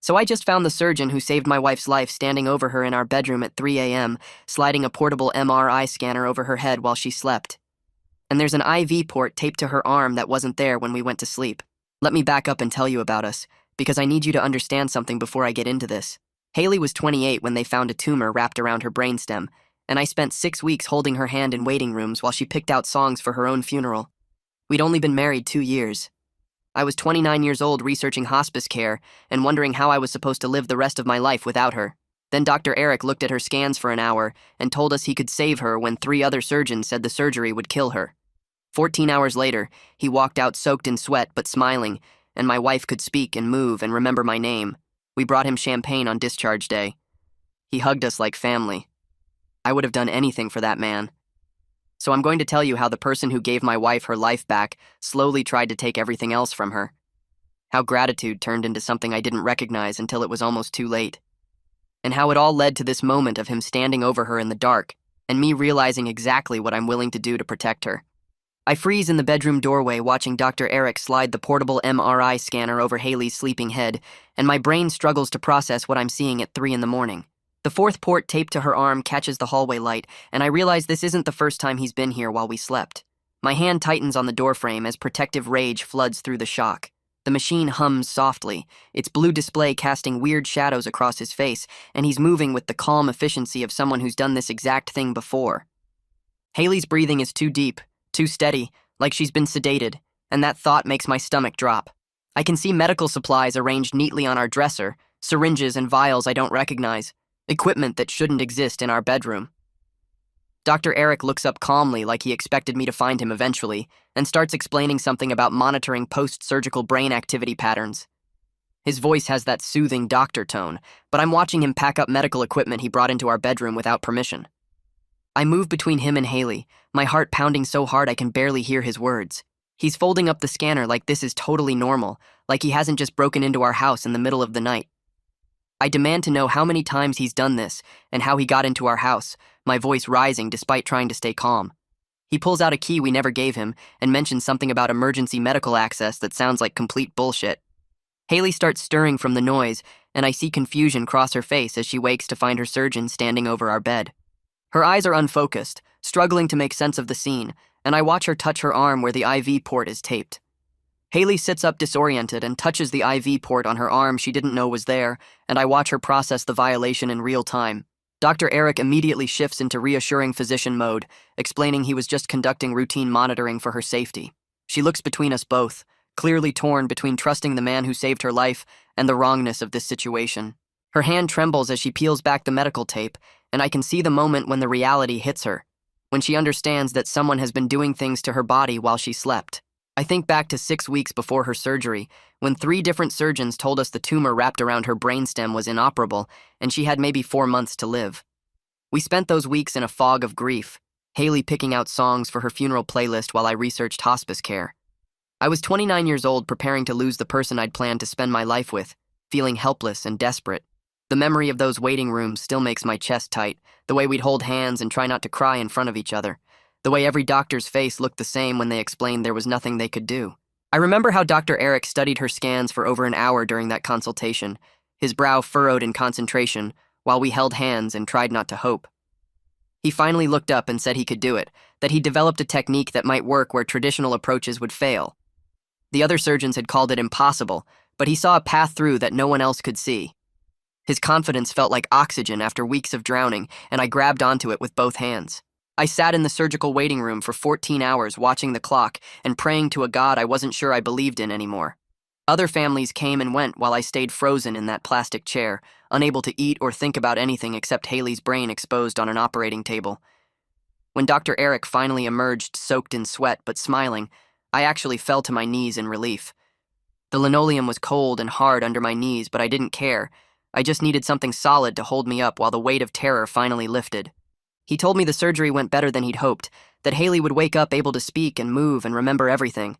So I just found the surgeon who saved my wife's life standing over her in our bedroom at 3 a.m., sliding a portable MRI scanner over her head while she slept. And there's an IV port taped to her arm that wasn't there when we went to sleep. Let me back up and tell you about us, because I need you to understand something before I get into this. Haley was 28 when they found a tumor wrapped around her brainstem, and I spent 6 weeks holding her hand in waiting rooms while she picked out songs for her own funeral. We'd only been married 2 years. I was 29 years old researching hospice care and wondering how I was supposed to live the rest of my life without her. Then Dr. Eric looked at her scans for an hour and told us he could save her when 3 other surgeons said the surgery would kill her. 14 hours later, he walked out soaked in sweat but smiling, and my wife could speak and move and remember my name. We brought him champagne on discharge day. He hugged us like family. I would have done anything for that man. So I'm going to tell you how the person who gave my wife her life back slowly tried to take everything else from her. How gratitude turned into something I didn't recognize until it was almost too late. And how it all led to this moment of him standing over her in the dark and me realizing exactly what I'm willing to do to protect her. I freeze in the bedroom doorway watching Dr. Eric slide the portable MRI scanner over Haley's sleeping head, and my brain struggles to process what I'm seeing at 3 in the morning. The fourth port taped to her arm catches the hallway light, and I realize this isn't the first time he's been here while we slept. My hand tightens on the doorframe as protective rage floods through the shock. The machine hums softly, its blue display casting weird shadows across his face, and he's moving with the calm efficiency of someone who's done this exact thing before. Haley's breathing is too deep, too steady, like she's been sedated, and that thought makes my stomach drop. I can see medical supplies arranged neatly on our dresser, syringes and vials I don't recognize. Equipment that shouldn't exist in our bedroom. Dr. Eric looks up calmly like he expected me to find him eventually and starts explaining something about monitoring post-surgical brain activity patterns. His voice has that soothing doctor tone, but I'm watching him pack up medical equipment he brought into our bedroom without permission. I move between him and Haley, my heart pounding so hard I can barely hear his words. He's folding up the scanner like this is totally normal, like he hasn't just broken into our house in the middle of the night. I demand to know how many times he's done this and how he got into our house, my voice rising despite trying to stay calm. He pulls out a key we never gave him and mentions something about emergency medical access that sounds like complete bullshit. Haley starts stirring from the noise, and I see confusion cross her face as she wakes to find her surgeon standing over our bed. Her eyes are unfocused, struggling to make sense of the scene, and I watch her touch her arm where the IV port is taped. Haley sits up disoriented and touches the IV port on her arm she didn't know was there, and I watch her process the violation in real time. Dr. Eric immediately shifts into reassuring physician mode, explaining he was just conducting routine monitoring for her safety. She looks between us both, clearly torn between trusting the man who saved her life and the wrongness of this situation. Her hand trembles as she peels back the medical tape, and I can see the moment when the reality hits her, when she understands that someone has been doing things to her body while she slept. I think back to 6 weeks before her surgery, when 3 different surgeons told us the tumor wrapped around her brainstem was inoperable and she had maybe 4 months to live. We spent those weeks in a fog of grief, Haley picking out songs for her funeral playlist while I researched hospice care. I was 29 years old preparing to lose the person I'd planned to spend my life with, feeling helpless and desperate. The memory of those waiting rooms still makes my chest tight, the way we'd hold hands and try not to cry in front of each other. The way every doctor's face looked the same when they explained there was nothing they could do. I remember how Dr. Eric studied her scans for over an hour during that consultation, his brow furrowed in concentration, while we held hands and tried not to hope. He finally looked up and said he could do it, that he developed a technique that might work where traditional approaches would fail. The other surgeons had called it impossible, but he saw a path through that no one else could see. His confidence felt like oxygen after weeks of drowning, and I grabbed onto it with both hands. I sat in the surgical waiting room for 14 hours watching the clock and praying to a God I wasn't sure I believed in anymore. Other families came and went while I stayed frozen in that plastic chair, unable to eat or think about anything except Haley's brain exposed on an operating table. When Dr. Eric finally emerged soaked in sweat but smiling, I actually fell to my knees in relief. The linoleum was cold and hard under my knees, but I didn't care. I just needed something solid to hold me up while the weight of terror finally lifted. He told me the surgery went better than he'd hoped, that Haley would wake up able to speak and move and remember everything.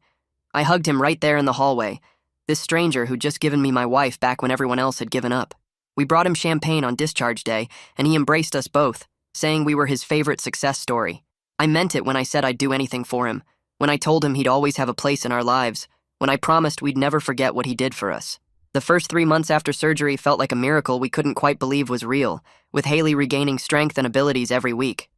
I hugged him right there in the hallway, this stranger who'd just given me my wife back when everyone else had given up. We brought him champagne on discharge day, and he embraced us both, saying we were his favorite success story. I meant it when I said I'd do anything for him, when I told him he'd always have a place in our lives, when I promised we'd never forget what he did for us. The first 3 months after surgery felt like a miracle we couldn't quite believe was real, with Haley regaining strength and abilities every week.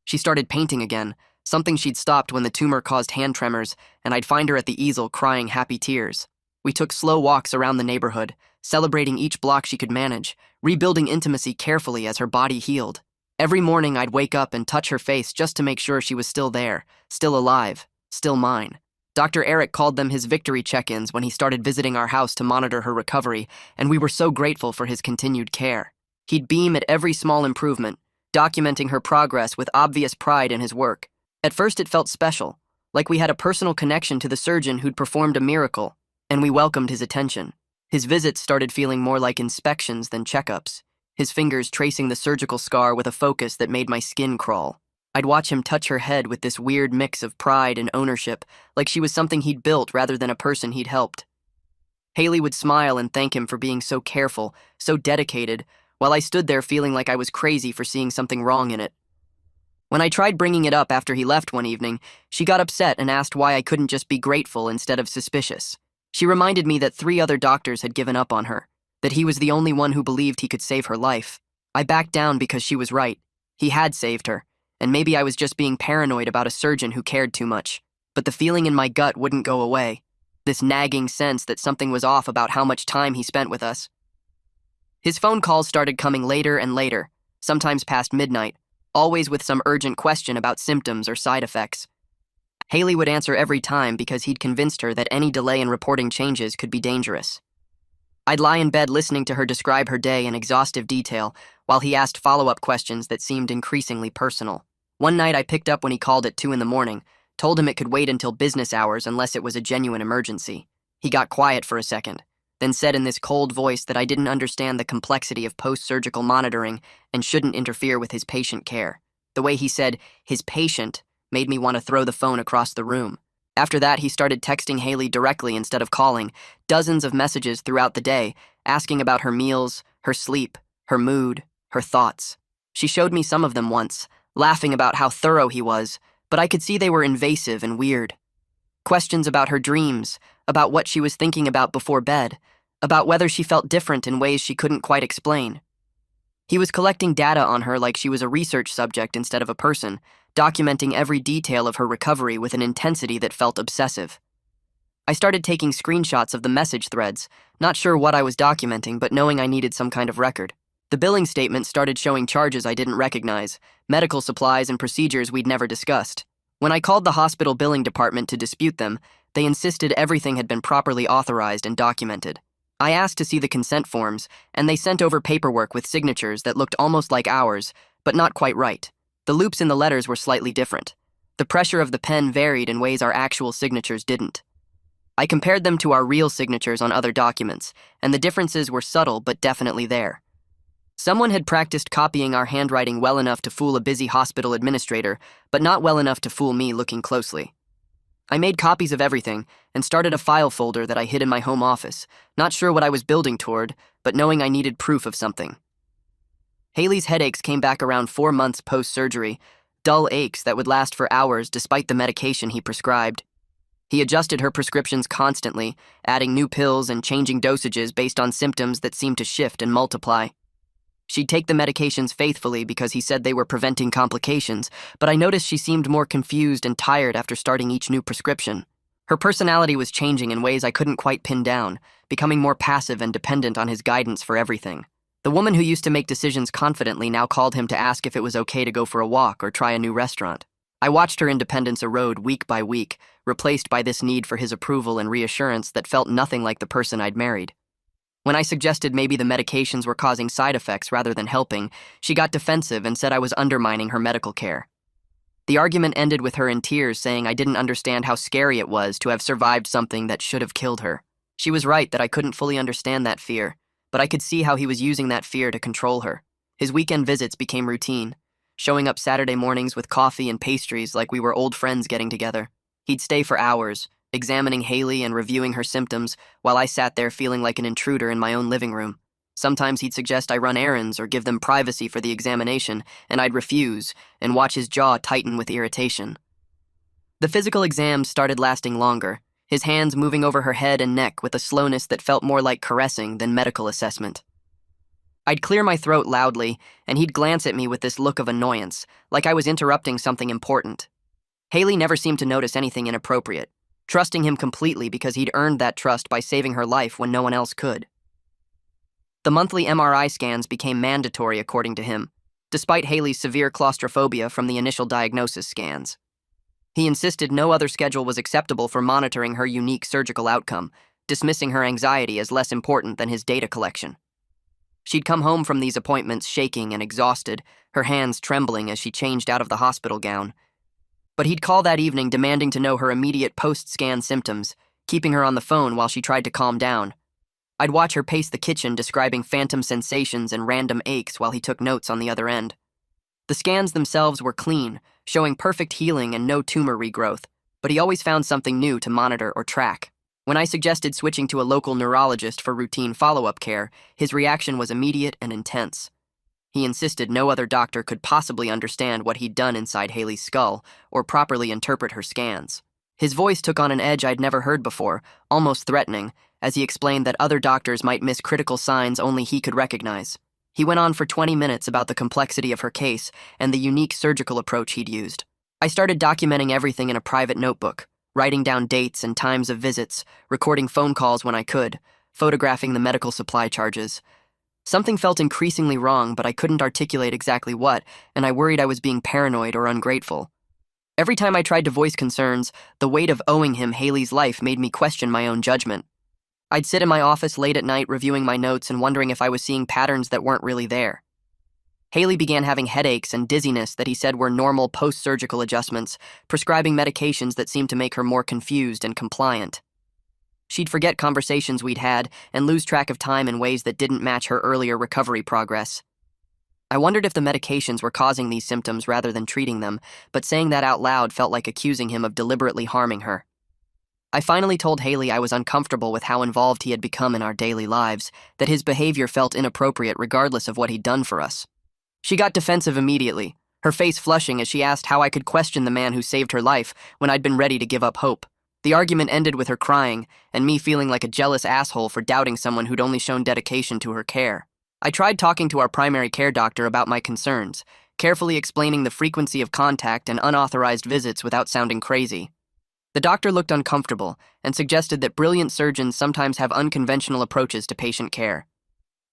She started painting again, something she'd stopped when the tumor caused hand tremors, and I'd find her at the easel crying happy tears. We took slow walks around the neighborhood, celebrating each block she could manage, rebuilding intimacy carefully as her body healed. Every morning I'd wake up and touch her face just to make sure she was still there, still alive, still mine. Dr. Eric called them his victory check-ins when he started visiting our house to monitor her recovery, and we were so grateful for his continued care. He'd beam at every small improvement, documenting her progress with obvious pride in his work. At first it felt special, like we had a personal connection to the surgeon who'd performed a miracle, and we welcomed his attention. His visits started feeling more like inspections than checkups, his fingers tracing the surgical scar with a focus that made my skin crawl. I'd watch him touch her head with this weird mix of pride and ownership, like she was something he'd built rather than a person he'd helped. Haley would smile and thank him for being so careful, so dedicated, while I stood there feeling like I was crazy for seeing something wrong in it. When I tried bringing it up after he left one evening, she got upset and asked why I couldn't just be grateful instead of suspicious. She reminded me that 3 other doctors had given up on her, that he was the only one who believed he could save her life. I backed down because she was right. He had saved her, and maybe I was just being paranoid about a surgeon who cared too much. But the feeling in my gut wouldn't go away, this nagging sense that something was off about how much time he spent with us. His phone calls started coming later and later, sometimes past midnight, always with some urgent question about symptoms or side effects. Haley would answer every time because he'd convinced her that any delay in reporting changes could be dangerous. I'd lie in bed listening to her describe her day in exhaustive detail while he asked follow-up questions that seemed increasingly personal. One night I picked up when he called at 2 a.m, told him it could wait until business hours unless it was a genuine emergency. He got quiet for a second, then said in this cold voice that I didn't understand the complexity of post-surgical monitoring and shouldn't interfere with his patient care. The way he said, his patient, made me want to throw the phone across the room. After that, he started texting Haley directly instead of calling, dozens of messages throughout the day, asking about her meals, her sleep, her mood, her thoughts. She showed me some of them once, laughing about how thorough he was, but I could see they were invasive and weird. Questions about her dreams, about what she was thinking about before bed, about whether she felt different in ways she couldn't quite explain. He was collecting data on her like she was a research subject instead of a person, documenting every detail of her recovery with an intensity that felt obsessive. I started taking screenshots of the message threads, not sure what I was documenting, but knowing I needed some kind of record. The billing statement started showing charges I didn't recognize, medical supplies and procedures we'd never discussed. When I called the hospital billing department to dispute them, they insisted everything had been properly authorized and documented. I asked to see the consent forms, and they sent over paperwork with signatures that looked almost like ours, but not quite right. The loops in the letters were slightly different. The pressure of the pen varied in ways our actual signatures didn't. I compared them to our real signatures on other documents, and the differences were subtle but definitely there. Someone had practiced copying our handwriting well enough to fool a busy hospital administrator, but not well enough to fool me looking closely. I made copies of everything and started a file folder that I hid in my home office, not sure what I was building toward, but knowing I needed proof of something. Haley's headaches came back around 4 months post-surgery, dull aches that would last for hours despite the medication he prescribed. He adjusted her prescriptions constantly, adding new pills and changing dosages based on symptoms that seemed to shift and multiply. She'd take the medications faithfully because he said they were preventing complications, but I noticed she seemed more confused and tired after starting each new prescription. Her personality was changing in ways I couldn't quite pin down, becoming more passive and dependent on his guidance for everything. The woman who used to make decisions confidently now called him to ask if it was okay to go for a walk or try a new restaurant. I watched her independence erode week by week, replaced by this need for his approval and reassurance that felt nothing like the person I'd married. When I suggested maybe the medications were causing side effects rather than helping, she got defensive and said I was undermining her medical care. The argument ended with her in tears saying I didn't understand how scary it was to have survived something that should have killed her. She was right that I couldn't fully understand that fear, but I could see how he was using that fear to control her. His weekend visits became routine, showing up Saturday mornings with coffee and pastries like we were old friends getting together. He'd stay for hours, examining Haley and reviewing her symptoms, while I sat there feeling like an intruder in my own living room. Sometimes he'd suggest I run errands or give them privacy for the examination, and I'd refuse, and watch his jaw tighten with irritation. The physical exams started lasting longer. his hands moving over her head and neck with a slowness that felt more like caressing than medical assessment. I'd clear my throat loudly, and he'd glance at me with this look of annoyance, like I was interrupting something important. Haley never seemed to notice anything inappropriate, trusting him completely because he'd earned that trust by saving her life when no one else could. The monthly MRI scans became mandatory according to him, despite Haley's severe claustrophobia from the initial diagnosis scans. He insisted no other schedule was acceptable for monitoring her unique surgical outcome, dismissing her anxiety as less important than his data collection. She'd come home from these appointments shaking and exhausted, her hands trembling as she changed out of the hospital gown. But he'd call that evening demanding to know her immediate post-scan symptoms, keeping her on the phone while she tried to calm down. I'd watch her pace the kitchen describing phantom sensations and random aches while he took notes on the other end. The scans themselves were clean, showing perfect healing and no tumor regrowth, but he always found something new to monitor or track. When I suggested switching to a local neurologist for routine follow-up care, his reaction was immediate and intense. He insisted no other doctor could possibly understand what he'd done inside Haley's skull or properly interpret her scans. His voice took on an edge I'd never heard before, almost threatening, as he explained that other doctors might miss critical signs only he could recognize. He went on for 20 minutes about the complexity of her case and the unique surgical approach he'd used. I started documenting everything in a private notebook, writing down dates and times of visits, recording phone calls when I could, photographing the medical supply charges. Something felt increasingly wrong, but I couldn't articulate exactly what, and I worried I was being paranoid or ungrateful. Every time I tried to voice concerns, the weight of owing him Haley's life made me question my own judgment. I'd sit in my office late at night reviewing my notes and wondering if I was seeing patterns that weren't really there. Haley began having headaches and dizziness that he said were normal post-surgical adjustments, prescribing medications that seemed to make her more confused and compliant. She'd forget conversations we'd had and lose track of time in ways that didn't match her earlier recovery progress. I wondered if the medications were causing these symptoms rather than treating them, but saying that out loud felt like accusing him of deliberately harming her. I finally told Haley I was uncomfortable with how involved he had become in our daily lives, that his behavior felt inappropriate regardless of what he'd done for us. She got defensive immediately, her face flushing as she asked how I could question the man who saved her life when I'd been ready to give up hope. The argument ended with her crying, and me feeling like a jealous asshole for doubting someone who'd only shown dedication to her care. I tried talking to our primary care doctor about my concerns, carefully explaining the frequency of contact and unauthorized visits without sounding crazy. The doctor looked uncomfortable and suggested that brilliant surgeons sometimes have unconventional approaches to patient care.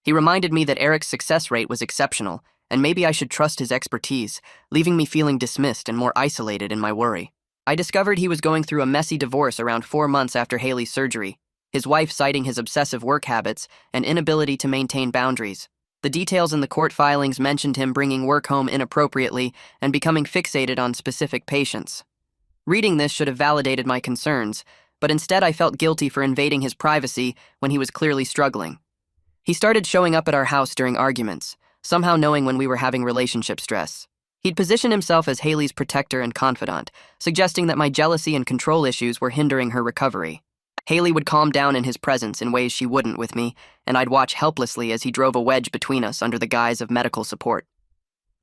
He reminded me that Eric's success rate was exceptional, and maybe I should trust his expertise, leaving me feeling dismissed and more isolated in my worry. I discovered he was going through a messy divorce around 4 months after Haley's surgery, his wife citing his obsessive work habits and inability to maintain boundaries. The details in the court filings mentioned him bringing work home inappropriately and becoming fixated on specific patients. Reading this should have validated my concerns, but instead I felt guilty for invading his privacy when he was clearly struggling. He started showing up at our house during arguments, somehow knowing when we were having relationship stress. He'd position himself as Haley's protector and confidant, suggesting that my jealousy and control issues were hindering her recovery. Haley would calm down in his presence in ways she wouldn't with me, and I'd watch helplessly as he drove a wedge between us under the guise of medical support.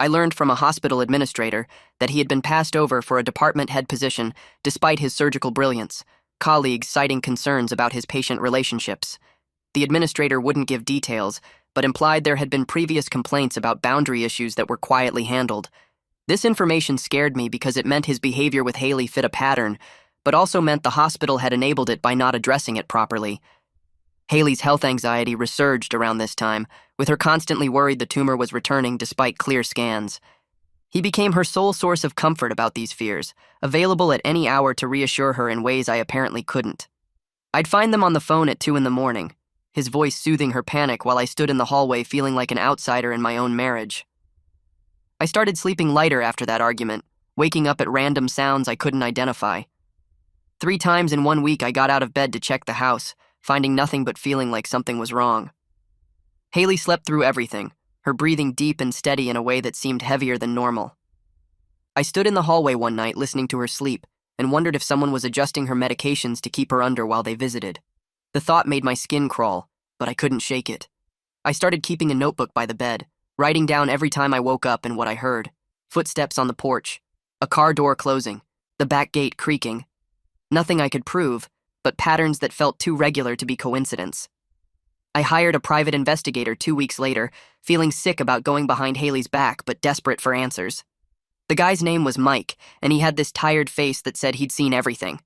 I learned from a hospital administrator that he had been passed over for a department head position despite his surgical brilliance, colleagues citing concerns about his patient relationships. The administrator wouldn't give details, but implied there had been previous complaints about boundary issues that were quietly handled. This information scared me because it meant his behavior with Haley fit a pattern, but also meant the hospital had enabled it by not addressing it properly. Haley's health anxiety resurged around this time, with her constantly worried the tumor was returning despite clear scans. He became her sole source of comfort about these fears, available at any hour to reassure her in ways I apparently couldn't. I'd find them on the phone at 2 a.m, his voice soothing her panic while I stood in the hallway feeling like an outsider in my own marriage. I started sleeping lighter after that argument, waking up at random sounds I couldn't identify. 3 times in 1 week I got out of bed to check the house, finding nothing but feeling like something was wrong. Haley slept through everything, her breathing deep and steady in a way that seemed heavier than normal. I stood in the hallway one night listening to her sleep and wondered if someone was adjusting her medications to keep her under while they visited. The thought made my skin crawl, but I couldn't shake it. I started keeping a notebook by the bed, writing down every time I woke up and what I heard. Footsteps on the porch, a car door closing, the back gate creaking. Nothing I could prove, but patterns that felt too regular to be coincidence. I hired a private investigator 2 weeks later, feeling sick about going behind Haley's back but desperate for answers. The guy's name was Mike, and he had this tired face that said he'd seen everything.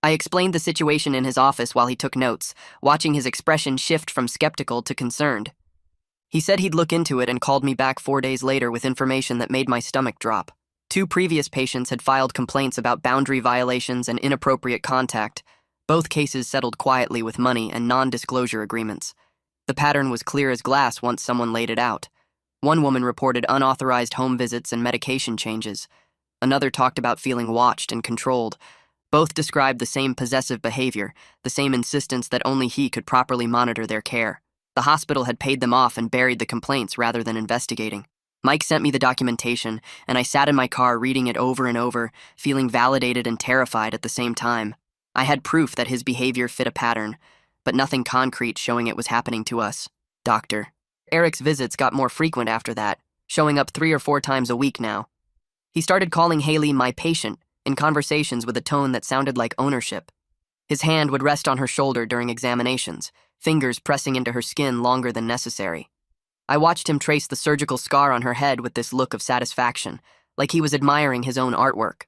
I explained the situation in his office while he took notes, watching his expression shift from skeptical to concerned. He said he'd look into it and called me back 4 days later with information that made my stomach drop. 2 previous patients had filed complaints about boundary violations and inappropriate contact. Both cases settled quietly with money and non-disclosure agreements. The pattern was clear as glass once someone laid it out. One woman reported unauthorized home visits and medication changes. Another talked about feeling watched and controlled. Both described the same possessive behavior, the same insistence that only he could properly monitor their care. The hospital had paid them off and buried the complaints rather than investigating. Mike sent me the documentation, and I sat in my car reading it over and over, feeling validated and terrified at the same time. I had proof that his behavior fit a pattern, but nothing concrete showing it was happening to us. Dr. Eric's visits got more frequent after that, showing up 3 or 4 times a week now. He started calling Haley my patient, in conversations with a tone that sounded like ownership. His hand would rest on her shoulder during examinations, fingers pressing into her skin longer than necessary. I watched him trace the surgical scar on her head with this look of satisfaction, like he was admiring his own artwork.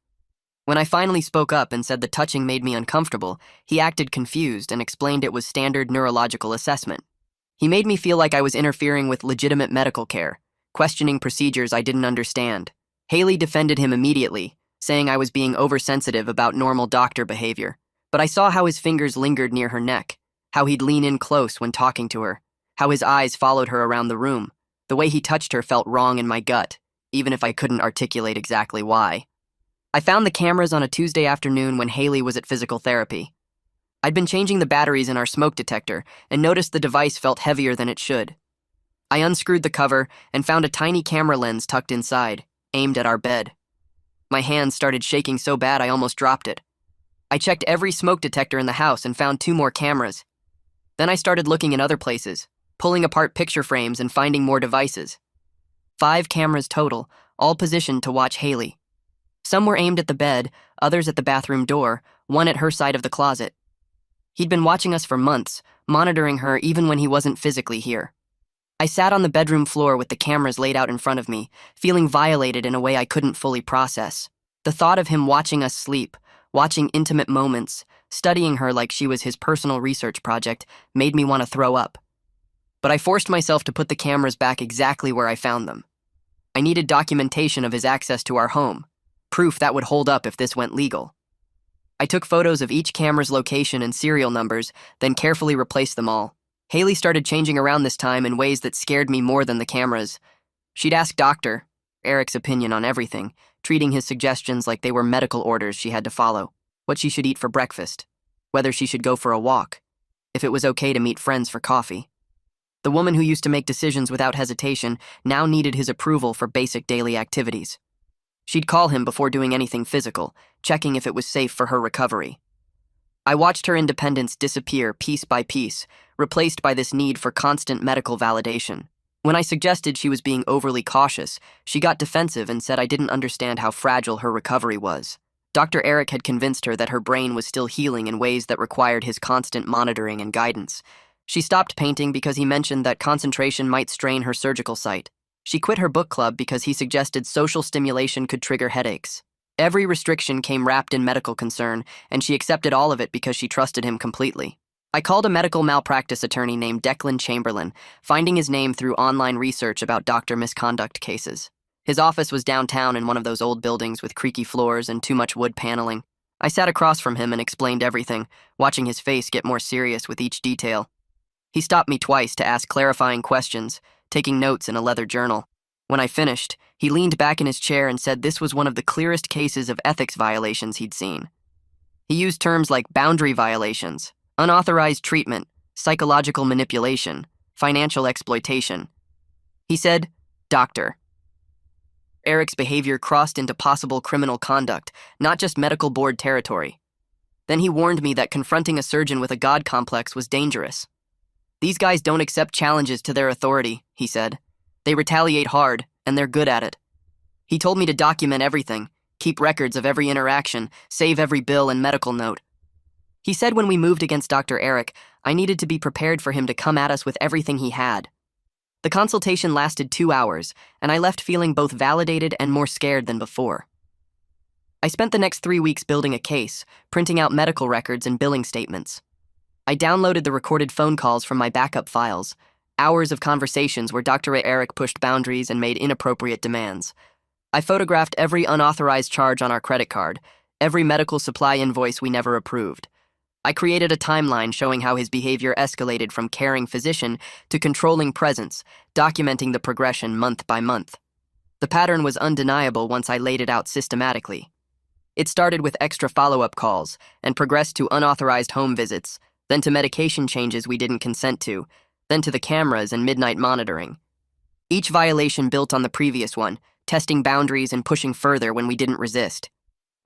When I finally spoke up and said the touching made me uncomfortable, he acted confused and explained it was standard neurological assessment. He made me feel like I was interfering with legitimate medical care, questioning procedures I didn't understand. Haley defended him immediately, saying I was being oversensitive about normal doctor behavior. But I saw how his fingers lingered near her neck, how he'd lean in close when talking to her, how his eyes followed her around the room. The way he touched her felt wrong in my gut, even if I couldn't articulate exactly why. I found the cameras on a Tuesday afternoon when Haley was at physical therapy. I'd been changing the batteries in our smoke detector and noticed the device felt heavier than it should. I unscrewed the cover and found a tiny camera lens tucked inside, aimed at our bed. My hands started shaking so bad I almost dropped it. I checked every smoke detector in the house and found 2 more cameras. Then I started looking in other places, pulling apart picture frames and finding more devices. 5 cameras total, all positioned to watch Haley. Some were aimed at the bed, others at the bathroom door, one at her side of the closet. He'd been watching us for months, monitoring her even when he wasn't physically here. I sat on the bedroom floor with the cameras laid out in front of me, feeling violated in a way I couldn't fully process. The thought of him watching us sleep, watching intimate moments, studying her like she was his personal research project, made me want to throw up. But I forced myself to put the cameras back exactly where I found them. I needed documentation of his access to our home, proof that would hold up if this went legal. I took photos of each camera's location and serial numbers, then carefully replaced them all. Haley started changing around this time in ways that scared me more than the cameras. She'd ask Dr. Eric's opinion on everything, treating his suggestions like they were medical orders she had to follow. What she should eat for breakfast, whether she should go for a walk, if it was okay to meet friends for coffee. The woman who used to make decisions without hesitation now needed his approval for basic daily activities. She'd call him before doing anything physical, checking if it was safe for her recovery. I watched her independence disappear piece by piece, replaced by this need for constant medical validation. When I suggested she was being overly cautious, she got defensive and said I didn't understand how fragile her recovery was. Dr. Eric had convinced her that her brain was still healing in ways that required his constant monitoring and guidance. She stopped painting because he mentioned that concentration might strain her surgical site. She quit her book club because he suggested social stimulation could trigger headaches. Every restriction came wrapped in medical concern, and she accepted all of it because she trusted him completely. I called a medical malpractice attorney named Declan Chamberlain, finding his name through online research about doctor misconduct cases. His office was downtown in one of those old buildings with creaky floors and too much wood paneling. I sat across from him and explained everything, watching his face get more serious with each detail. He stopped me twice to ask clarifying questions, taking notes in a leather journal. When I finished, he leaned back in his chair and said this was one of the clearest cases of ethics violations he'd seen. He used terms like boundary violations, unauthorized treatment, psychological manipulation, financial exploitation. He said, "Doctor." Eric's behavior crossed into possible criminal conduct, not just medical board territory. Then he warned me that confronting a surgeon with a god complex was dangerous. "These guys don't accept challenges to their authority," he said. "They retaliate hard, and they're good at it." He told me to document everything, keep records of every interaction, save every bill and medical note. He said when we moved against Dr. Eric, I needed to be prepared for him to come at us with everything he had. The consultation lasted 2 hours, and I left feeling both validated and more scared than before. I spent the next 3 weeks building a case, printing out medical records and billing statements. I downloaded the recorded phone calls from my backup files, hours of conversations where Dr. Eric pushed boundaries and made inappropriate demands. I photographed every unauthorized charge on our credit card, every medical supply invoice we never approved. I created a timeline showing how his behavior escalated from caring physician to controlling presence, documenting the progression month by month. The pattern was undeniable once I laid it out systematically. It started with extra follow-up calls and progressed to unauthorized home visits, then to medication changes we didn't consent to, then to the cameras and midnight monitoring. Each violation built on the previous one, testing boundaries and pushing further when we didn't resist.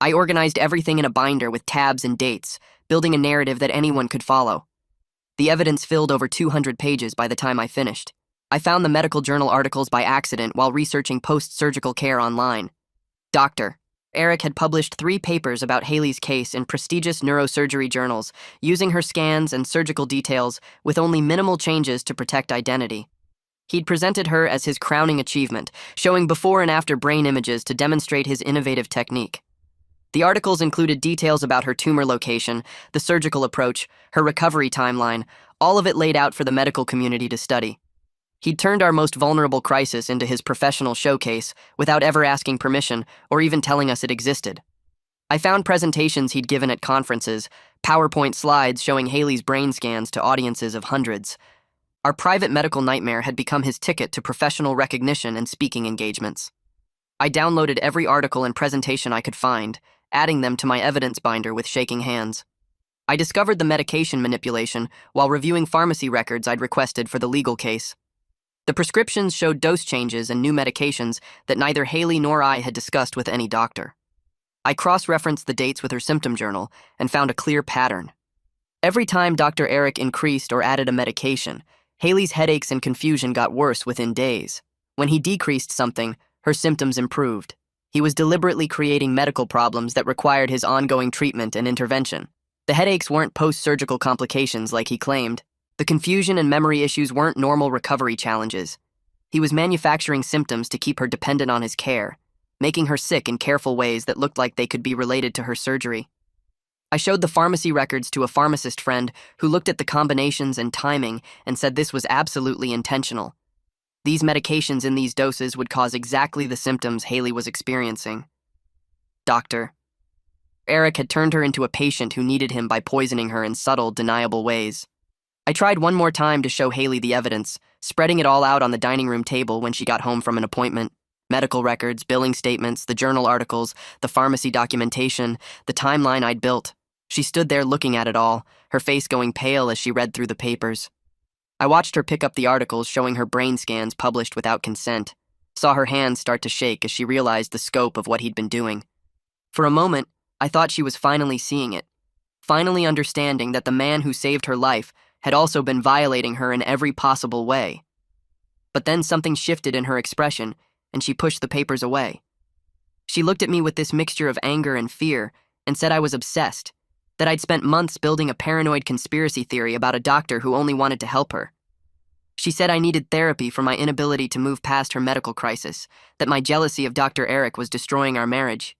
I organized everything in a binder with tabs and dates, building a narrative that anyone could follow. The evidence filled over 200 pages by the time I finished. I found the medical journal articles by accident while researching post-surgical care online. Dr. Eric had published 3 papers about Haley's case in prestigious neurosurgery journals, using her scans and surgical details with only minimal changes to protect identity. He'd presented her as his crowning achievement, showing before and after brain images to demonstrate his innovative technique. The articles included details about her tumor location, the surgical approach, her recovery timeline, all of it laid out for the medical community to study. He'd turned our most vulnerable crisis into his professional showcase without ever asking permission or even telling us it existed. I found presentations he'd given at conferences, PowerPoint slides showing Haley's brain scans to audiences of hundreds. Our private medical nightmare had become his ticket to professional recognition and speaking engagements. I downloaded every article and presentation I could find, adding them to my evidence binder with shaking hands. I discovered the medication manipulation while reviewing pharmacy records I'd requested for the legal case. The prescriptions showed dose changes and new medications that neither Haley nor I had discussed with any doctor. I cross-referenced the dates with her symptom journal and found a clear pattern. Every time Dr. Eric increased or added a medication, Haley's headaches and confusion got worse within days. When he decreased something, her symptoms improved. He was deliberately creating medical problems that required his ongoing treatment and intervention. The headaches weren't post-surgical complications like he claimed. The confusion and memory issues weren't normal recovery challenges. He was manufacturing symptoms to keep her dependent on his care, making her sick in careful ways that looked like they could be related to her surgery. I showed the pharmacy records to a pharmacist friend who looked at the combinations and timing and said this was absolutely intentional. These medications in these doses would cause exactly the symptoms Haley was experiencing. Dr. Eric had turned her into a patient who needed him by poisoning her in subtle, deniable ways. I tried one more time to show Haley the evidence, spreading it all out on the dining room table when she got home from an appointment. Medical records, billing statements, the journal articles, the pharmacy documentation, the timeline I'd built. She stood there looking at it all, her face going pale as she read through the papers. I watched her pick up the articles showing her brain scans published without consent, saw her hands start to shake as she realized the scope of what he'd been doing. For a moment, I thought she was finally seeing it, finally understanding that the man who saved her life had also been violating her in every possible way. But then something shifted in her expression, and she pushed the papers away. She looked at me with this mixture of anger and fear and said I was obsessed, that I'd spent months building a paranoid conspiracy theory about a doctor who only wanted to help her. She said I needed therapy for my inability to move past her medical crisis, that my jealousy of Dr. Eric was destroying our marriage.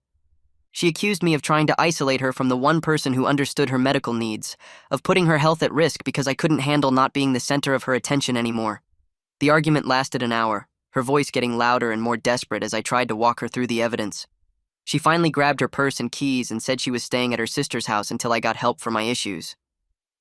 She accused me of trying to isolate her from the one person who understood her medical needs, of putting her health at risk because I couldn't handle not being the center of her attention anymore. The argument lasted an hour, her voice getting louder and more desperate as I tried to walk her through the evidence. She finally grabbed her purse and keys and said she was staying at her sister's house until I got help for my issues.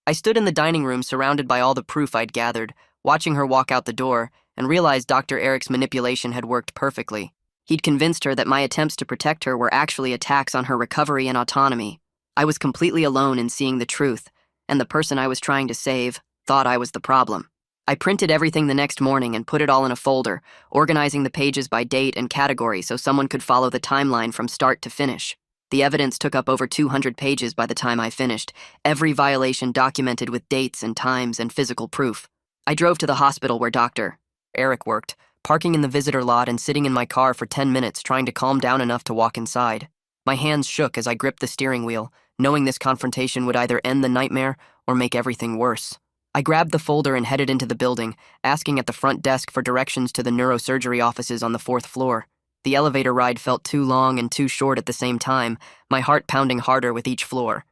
I stood in the dining room surrounded by all the proof I'd gathered, watching her walk out the door, and realized Dr. Eric's manipulation had worked perfectly. He'd convinced her that my attempts to protect her were actually attacks on her recovery and autonomy. I was completely alone in seeing the truth, and the person I was trying to save thought I was the problem. I printed everything the next morning and put it all in a folder, organizing the pages by date and category so someone could follow the timeline from start to finish. The evidence took up over 200 pages by the time I finished, every violation documented with dates and times and physical proof. I drove to the hospital where Dr. Eric worked, parking in the visitor lot and sitting in my car for 10 minutes trying to calm down enough to walk inside. My hands shook as I gripped the steering wheel, knowing this confrontation would either end the nightmare or make everything worse. I grabbed the folder and headed into the building, asking at the front desk for directions to the neurosurgery offices on the 4th floor. The elevator ride felt too long and too short at the same time, my heart pounding harder with each floor.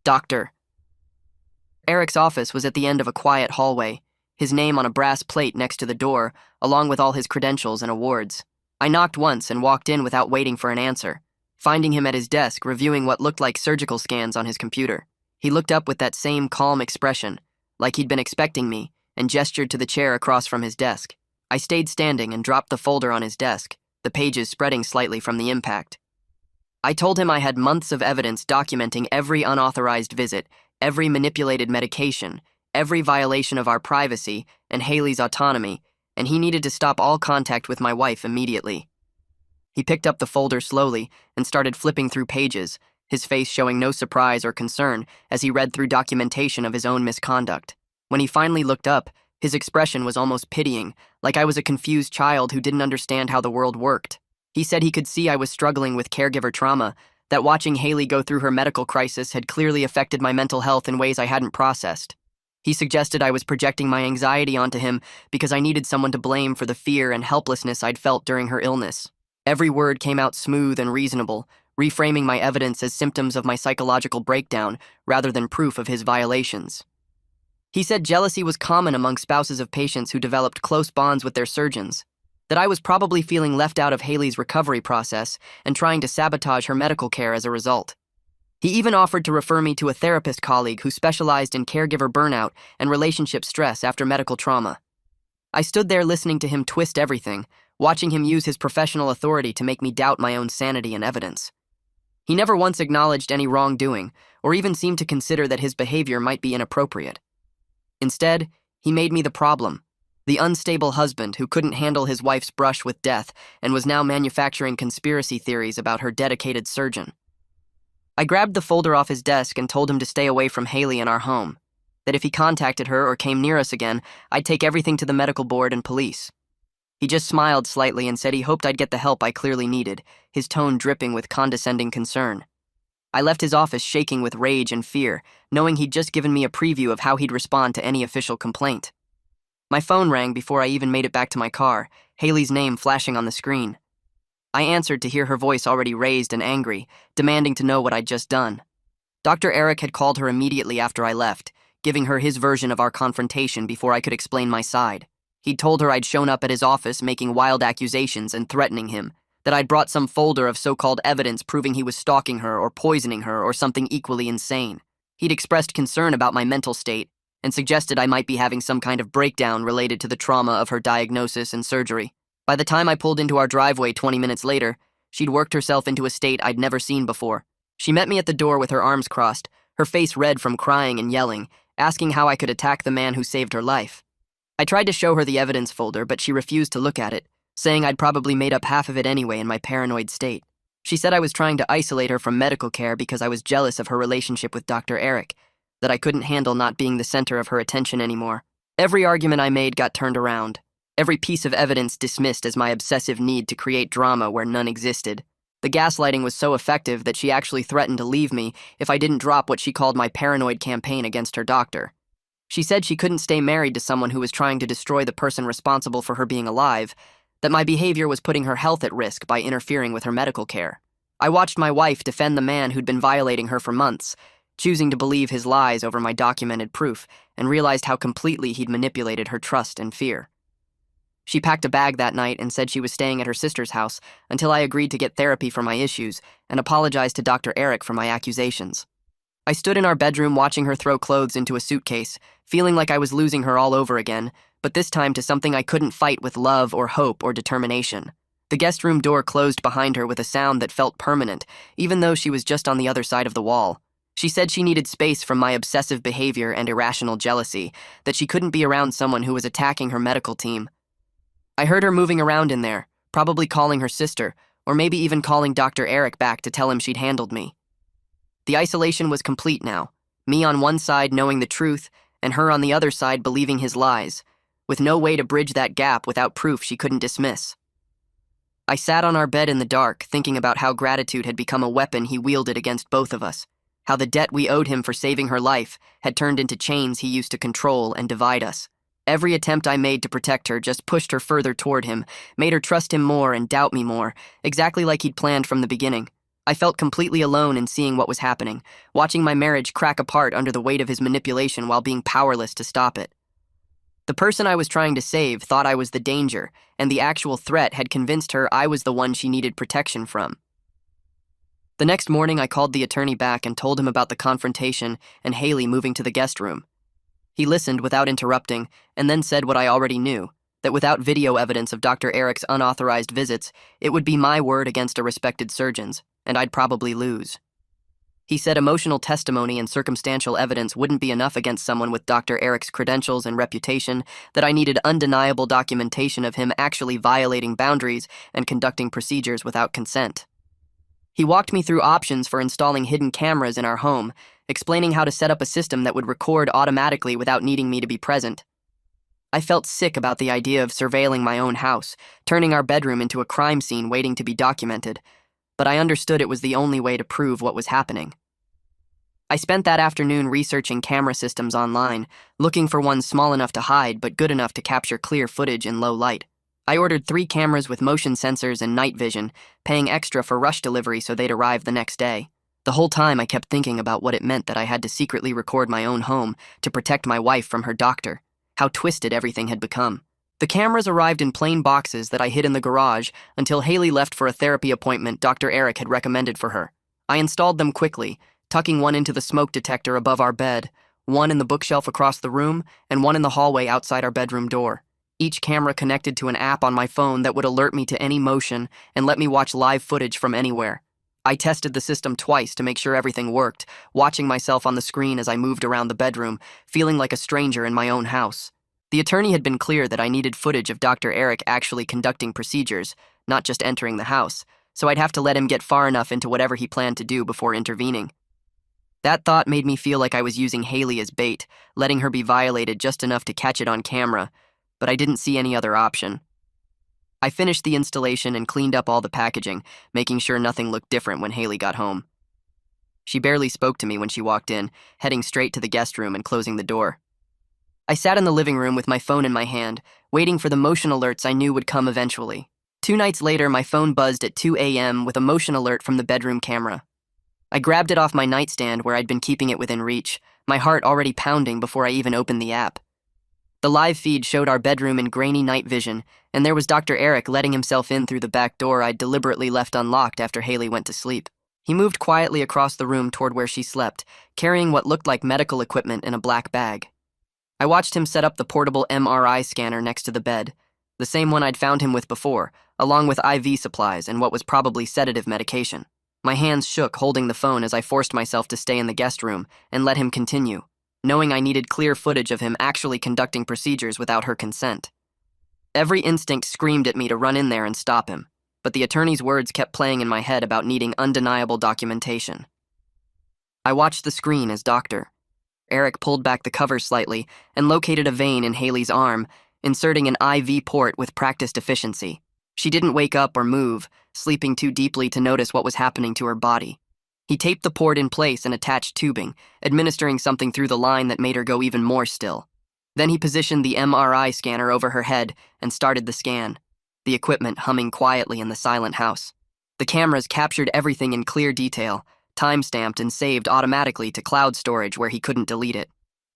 Dr. Eric's office was at the end of a quiet hallway, his name on a brass plate next to the door, along with all his credentials and awards. I knocked once and walked in without waiting for an answer, finding him at his desk reviewing what looked like surgical scans on his computer. He looked up with that same calm expression, like he'd been expecting me, and gestured to the chair across from his desk. I stayed standing and dropped the folder on his desk, the pages spreading slightly from the impact. I told him I had months of evidence documenting every unauthorized visit, every manipulated medication, every violation of our privacy and Haley's autonomy, and he needed to stop all contact with my wife immediately. He picked up the folder slowly and started flipping through pages, his face showing no surprise or concern as he read through documentation of his own misconduct. When he finally looked up, his expression was almost pitying, like I was a confused child who didn't understand how the world worked. He said he could see I was struggling with caregiver trauma, that watching Haley go through her medical crisis had clearly affected my mental health in ways I hadn't processed. He suggested I was projecting my anxiety onto him because I needed someone to blame for the fear and helplessness I'd felt during her illness. Every word came out smooth and reasonable, reframing my evidence as symptoms of my psychological breakdown rather than proof of his violations. He said jealousy was common among spouses of patients who developed close bonds with their surgeons, that I was probably feeling left out of Haley's recovery process and trying to sabotage her medical care as a result. He even offered to refer me to a therapist colleague who specialized in caregiver burnout and relationship stress after medical trauma. I stood there listening to him twist everything, watching him use his professional authority to make me doubt my own sanity and evidence. He never once acknowledged any wrongdoing, or even seemed to consider that his behavior might be inappropriate. Instead, he made me the problem, the unstable husband who couldn't handle his wife's brush with death and was now manufacturing conspiracy theories about her dedicated surgeon. I grabbed the folder off his desk and told him to stay away from Haley in our home, that if he contacted her or came near us again, I'd take everything to the medical board and police. He just smiled slightly and said he hoped I'd get the help I clearly needed, his tone dripping with condescending concern. I left his office shaking with rage and fear, knowing he'd just given me a preview of how he'd respond to any official complaint. My phone rang before I even made it back to my car, Haley's name flashing on the screen. I answered to hear her voice already raised and angry, demanding to know what I'd just done. Dr. Eric had called her immediately after I left, giving her his version of our confrontation before I could explain my side. He'd told her I'd shown up at his office making wild accusations and threatening him, that I'd brought some folder of so-called evidence proving he was stalking her or poisoning her or something equally insane. He'd expressed concern about my mental state and suggested I might be having some kind of breakdown related to the trauma of her diagnosis and surgery. By the time I pulled into our driveway 20 minutes later, she'd worked herself into a state I'd never seen before. She met me at the door with her arms crossed, her face red from crying and yelling, asking how I could attack the man who saved her life. I tried to show her the evidence folder, but she refused to look at it, saying I'd probably made up half of it anyway in my paranoid state. She said I was trying to isolate her from medical care because I was jealous of her relationship with Dr. Eric, that I couldn't handle not being the center of her attention anymore. Every argument I made got turned around, every piece of evidence dismissed as my obsessive need to create drama where none existed. The gaslighting was so effective that she actually threatened to leave me if I didn't drop what she called my paranoid campaign against her doctor. She said she couldn't stay married to someone who was trying to destroy the person responsible for her being alive, that my behavior was putting her health at risk by interfering with her medical care. I watched my wife defend the man who'd been violating her for months, choosing to believe his lies over my documented proof, and realized how completely he'd manipulated her trust and fear. She packed a bag that night and said she was staying at her sister's house until I agreed to get therapy for my issues and apologized to Dr. Eric for my accusations. I stood in our bedroom watching her throw clothes into a suitcase, feeling like I was losing her all over again, but this time to something I couldn't fight with love or hope or determination. The guest room door closed behind her with a sound that felt permanent, even though she was just on the other side of the wall. She said she needed space from my obsessive behavior and irrational jealousy, that she couldn't be around someone who was attacking her medical team. I heard her moving around in there, probably calling her sister, or maybe even calling Dr. Eric back to tell him she'd handled me. The isolation was complete now, me on one side knowing the truth, and her on the other side believing his lies, with no way to bridge that gap without proof she couldn't dismiss. I sat on our bed in the dark, thinking about how gratitude had become a weapon he wielded against both of us, how the debt we owed him for saving her life had turned into chains he used to control and divide us. Every attempt I made to protect her just pushed her further toward him, made her trust him more and doubt me more, exactly like he'd planned from the beginning. I felt completely alone in seeing what was happening, watching my marriage crack apart under the weight of his manipulation while being powerless to stop it. The person I was trying to save thought I was the danger, and the actual threat had convinced her I was the one she needed protection from. The next morning, I called the attorney back and told him about the confrontation and Haley moving to the guest room. He listened without interrupting, and then said what I already knew, that without video evidence of Dr. Eric's unauthorized visits, it would be my word against a respected surgeon's, and I'd probably lose. He said emotional testimony and circumstantial evidence wouldn't be enough against someone with Dr. Eric's credentials and reputation, that I needed undeniable documentation of him actually violating boundaries and conducting procedures without consent. He walked me through options for installing hidden cameras in our home, explaining how to set up a system that would record automatically without needing me to be present. I felt sick about the idea of surveilling my own house, turning our bedroom into a crime scene waiting to be documented, but I understood it was the only way to prove what was happening. I spent that afternoon researching camera systems online, looking for one small enough to hide but good enough to capture clear footage in low light. I ordered 3 cameras with motion sensors and night vision, paying extra for rush delivery so they'd arrive the next day. The whole time I kept thinking about what it meant that I had to secretly record my own home to protect my wife from her doctor, how twisted everything had become. The cameras arrived in plain boxes that I hid in the garage until Haley left for a therapy appointment Dr. Eric had recommended for her. I installed them quickly, tucking one into the smoke detector above our bed, one in the bookshelf across the room, and one in the hallway outside our bedroom door. Each camera connected to an app on my phone that would alert me to any motion and let me watch live footage from anywhere. I tested the system twice to make sure everything worked, watching myself on the screen as I moved around the bedroom, feeling like a stranger in my own house. The attorney had been clear that I needed footage of Dr. Eric actually conducting procedures, not just entering the house, so I'd have to let him get far enough into whatever he planned to do before intervening. That thought made me feel like I was using Haley as bait, letting her be violated just enough to catch it on camera, but I didn't see any other option. I finished the installation and cleaned up all the packaging, making sure nothing looked different when Haley got home. She barely spoke to me when she walked in, heading straight to the guest room and closing the door. I sat in the living room with my phone in my hand, waiting for the motion alerts I knew would come eventually. 2 nights later, my phone buzzed at 2 a.m. with a motion alert from the bedroom camera. I grabbed it off my nightstand where I'd been keeping it within reach, my heart already pounding before I even opened the app. The live feed showed our bedroom in grainy night vision, and there was Dr. Eric letting himself in through the back door I'd deliberately left unlocked after Haley went to sleep. He moved quietly across the room toward where she slept, carrying what looked like medical equipment in a black bag. I watched him set up the portable MRI scanner next to the bed, the same one I'd found him with before, along with IV supplies and what was probably sedative medication. My hands shook holding the phone as I forced myself to stay in the guest room and let him continue, knowing I needed clear footage of him actually conducting procedures without her consent. Every instinct screamed at me to run in there and stop him, but the attorney's words kept playing in my head about needing undeniable documentation. I watched the screen as Dr. Eric pulled back the cover slightly and located a vein in Haley's arm, inserting an IV port with practiced efficiency. She didn't wake up or move, sleeping too deeply to notice what was happening to her body. He taped the port in place and attached tubing, administering something through the line that made her go even more still. Then he positioned the MRI scanner over her head and started the scan, the equipment humming quietly in the silent house. The cameras captured everything in clear detail, time-stamped and saved automatically to cloud storage where he couldn't delete it.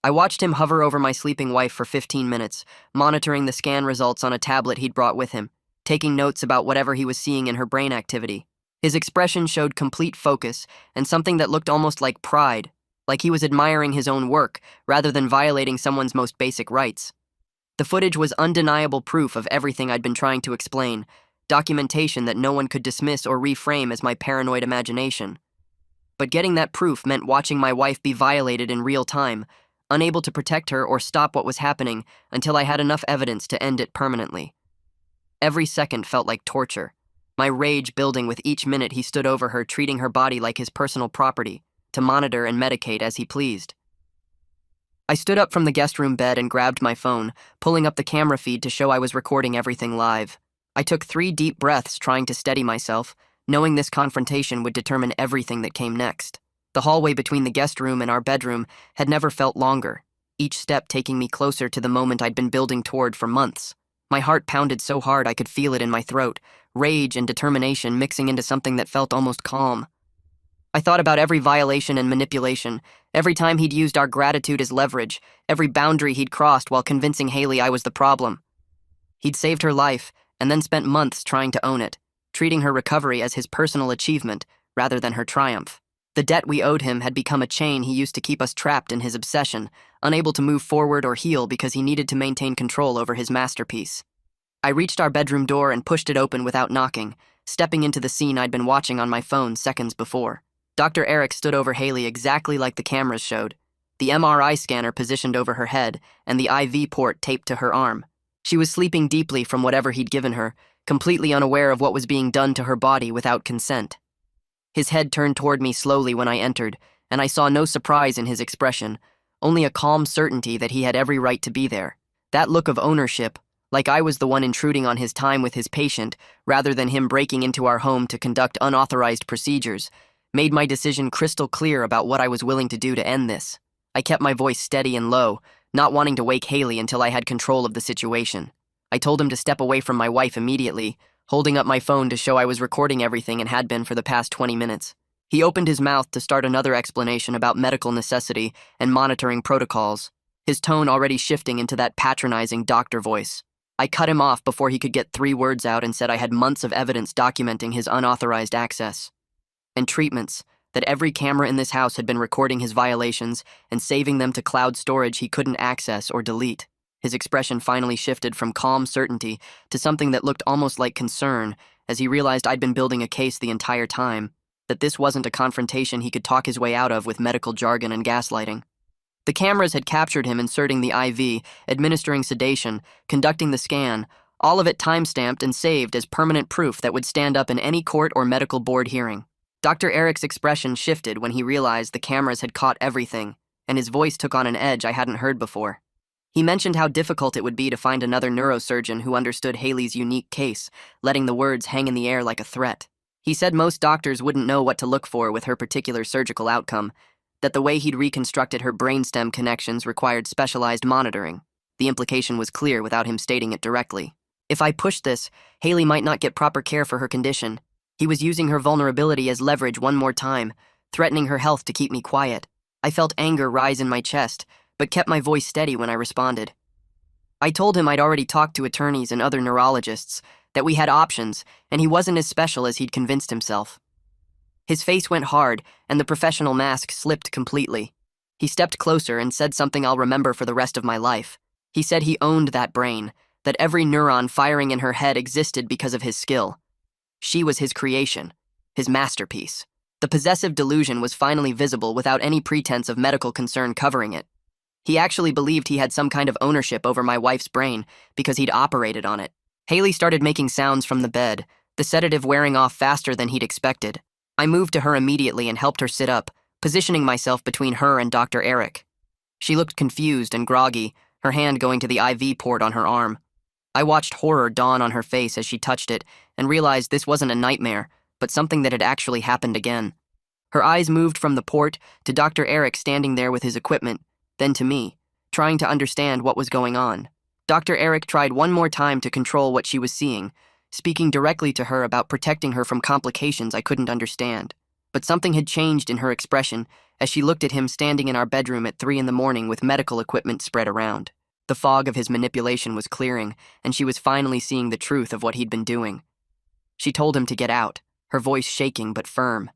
I watched him hover over my sleeping wife for 15 minutes, monitoring the scan results on a tablet he'd brought with him, taking notes about whatever he was seeing in her brain activity. His expression showed complete focus and something that looked almost like pride, like he was admiring his own work rather than violating someone's most basic rights. The footage was undeniable proof of everything I'd been trying to explain, documentation that no one could dismiss or reframe as my paranoid imagination. But getting that proof meant watching my wife be violated in real time, unable to protect her or stop what was happening until I had enough evidence to end it permanently. Every second felt like torture, my rage building with each minute he stood over her, treating her body like his personal property, to monitor and medicate as he pleased. I stood up from the guest room bed and grabbed my phone, pulling up the camera feed to show I was recording everything live. I took 3 deep breaths trying to steady myself, knowing this confrontation would determine everything that came next. The hallway between the guest room and our bedroom had never felt longer, each step taking me closer to the moment I'd been building toward for months. My heart pounded so hard I could feel it in my throat, rage and determination mixing into something that felt almost calm. I thought about every violation and manipulation, every time he'd used our gratitude as leverage, every boundary he'd crossed while convincing Haley I was the problem. He'd saved her life, and then spent months trying to own it, treating her recovery as his personal achievement rather than her triumph. The debt we owed him had become a chain he used to keep us trapped in his obsession, unable to move forward or heal because he needed to maintain control over his masterpiece. I reached our bedroom door and pushed it open without knocking, stepping into the scene I'd been watching on my phone seconds before. Dr. Eric stood over Haley exactly like the cameras showed, the MRI scanner positioned over her head and the IV port taped to her arm. She was sleeping deeply from whatever he'd given her, completely unaware of what was being done to her body without consent. His head turned toward me slowly when I entered, and I saw no surprise in his expression, only a calm certainty that he had every right to be there. That look of ownership, like I was the one intruding on his time with his patient, rather than him breaking into our home to conduct unauthorized procedures, made my decision crystal clear about what I was willing to do to end this. I kept my voice steady and low, not wanting to wake Haley until I had control of the situation. I told him to step away from my wife immediately, holding up my phone to show I was recording everything and had been for the past 20 minutes. He opened his mouth to start another explanation about medical necessity and monitoring protocols, his tone already shifting into that patronizing doctor voice. I cut him off before he could get 3 words out and said I had months of evidence documenting his unauthorized access and treatments, that every camera in this house had been recording his violations and saving them to cloud storage he couldn't access or delete. His expression finally shifted from calm certainty to something that looked almost like concern as he realized I'd been building a case the entire time, that this wasn't a confrontation he could talk his way out of with medical jargon and gaslighting. The cameras had captured him inserting the IV, administering sedation, conducting the scan, all of it time-stamped and saved as permanent proof that would stand up in any court or medical board hearing. Dr. Eric's expression shifted when he realized the cameras had caught everything, and his voice took on an edge I hadn't heard before. He mentioned how difficult it would be to find another neurosurgeon who understood Haley's unique case, letting the words hang in the air like a threat. He said most doctors wouldn't know what to look for with her particular surgical outcome, that the way he'd reconstructed her brainstem connections required specialized monitoring. The implication was clear without him stating it directly. If I pushed this, Haley might not get proper care for her condition. He was using her vulnerability as leverage one more time, threatening her health to keep me quiet. I felt anger rise in my chest, but kept my voice steady when I responded. I told him I'd already talked to attorneys and other neurologists, that we had options, and he wasn't as special as he'd convinced himself. His face went hard, and the professional mask slipped completely. He stepped closer and said something I'll remember for the rest of my life. He said he owned that brain, that every neuron firing in her head existed because of his skill. She was his creation, his masterpiece. The possessive delusion was finally visible without any pretense of medical concern covering it. He actually believed he had some kind of ownership over my wife's brain because he'd operated on it. Haley started making sounds from the bed, the sedative wearing off faster than he'd expected. I moved to her immediately and helped her sit up, positioning myself between her and Dr. Eric. She looked confused and groggy, her hand going to the IV port on her arm. I watched horror dawn on her face as she touched it and realized this wasn't a nightmare, but something that had actually happened again. Her eyes moved from the port to Dr. Eric standing there with his equipment, then to me, trying to understand what was going on. Dr. Eric tried one more time to control what she was seeing, speaking directly to her about protecting her from complications I couldn't understand. But something had changed in her expression as she looked at him standing in our bedroom at 3 a.m. with medical equipment spread around. The fog of his manipulation was clearing, and she was finally seeing the truth of what he'd been doing. She told him to get out, her voice shaking but firm.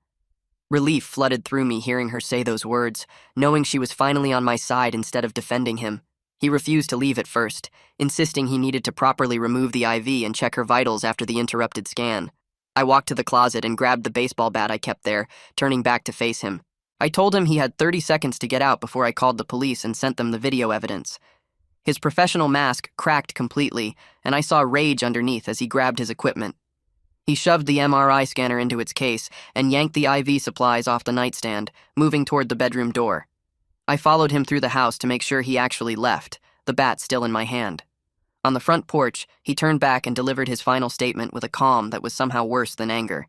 Relief flooded through me hearing her say those words, knowing she was finally on my side instead of defending him. He refused to leave at first, insisting he needed to properly remove the IV and check her vitals after the interrupted scan. I walked to the closet and grabbed the baseball bat I kept there, turning back to face him. I told him he had 30 seconds to get out before I called the police and sent them the video evidence. His professional mask cracked completely, and I saw rage underneath as he grabbed his equipment. He shoved the MRI scanner into its case and yanked the IV supplies off the nightstand, moving toward the bedroom door. I followed him through the house to make sure he actually left, the bat still in my hand. On the front porch, he turned back and delivered his final statement with a calm that was somehow worse than anger.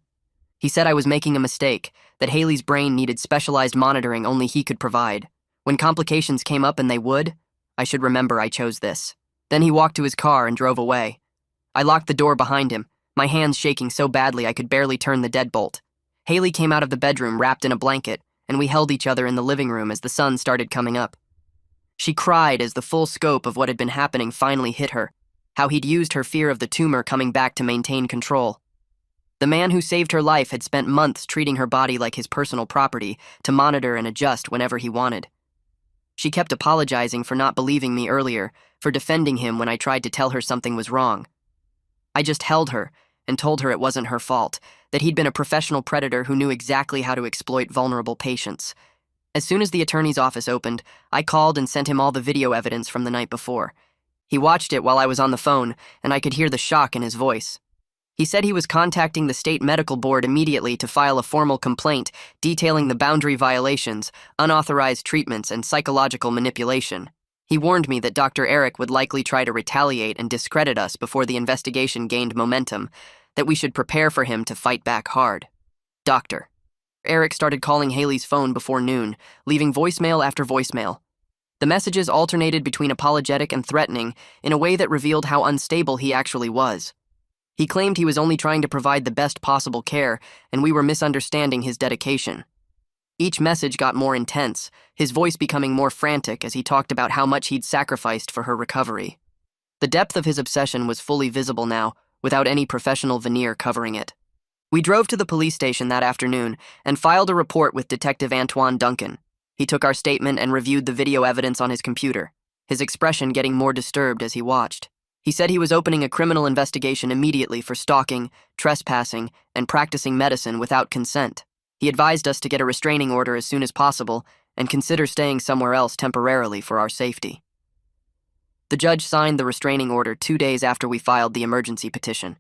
He said I was making a mistake, that Haley's brain needed specialized monitoring only he could provide. When complications came up, and they would, I should remember I chose this. Then he walked to his car and drove away. I locked the door behind him, my hands shaking so badly I could barely turn the deadbolt. Haley came out of the bedroom wrapped in a blanket, and we held each other in the living room as the sun started coming up. She cried as the full scope of what had been happening finally hit her, how he'd used her fear of the tumor coming back to maintain control. The man who saved her life had spent months treating her body like his personal property to monitor and adjust whenever he wanted. She kept apologizing for not believing me earlier, for defending him when I tried to tell her something was wrong. I just held her and told her it wasn't her fault, that he'd been a professional predator who knew exactly how to exploit vulnerable patients. As soon as the attorney's office opened, I called and sent him all the video evidence from the night before. He watched it while I was on the phone, and I could hear the shock in his voice. He said he was contacting the state medical board immediately to file a formal complaint detailing the boundary violations, unauthorized treatments, and psychological manipulation. He warned me that Dr. Eric would likely try to retaliate and discredit us before the investigation gained momentum, that we should prepare for him to fight back hard. Dr. Eric started calling Haley's phone before noon, leaving voicemail after voicemail. The messages alternated between apologetic and threatening in a way that revealed how unstable he actually was. He claimed he was only trying to provide the best possible care, and we were misunderstanding his dedication. Each message got more intense, his voice becoming more frantic as he talked about how much he'd sacrificed for her recovery. The depth of his obsession was fully visible now, without any professional veneer covering it. We drove to the police station that afternoon and filed a report with Detective Antoine Duncan. He took our statement and reviewed the video evidence on his computer, his expression getting more disturbed as he watched. He said he was opening a criminal investigation immediately for stalking, trespassing, and practicing medicine without consent. He advised us to get a restraining order as soon as possible and consider staying somewhere else temporarily for our safety. The judge signed the restraining order 2 days after we filed the emergency petition.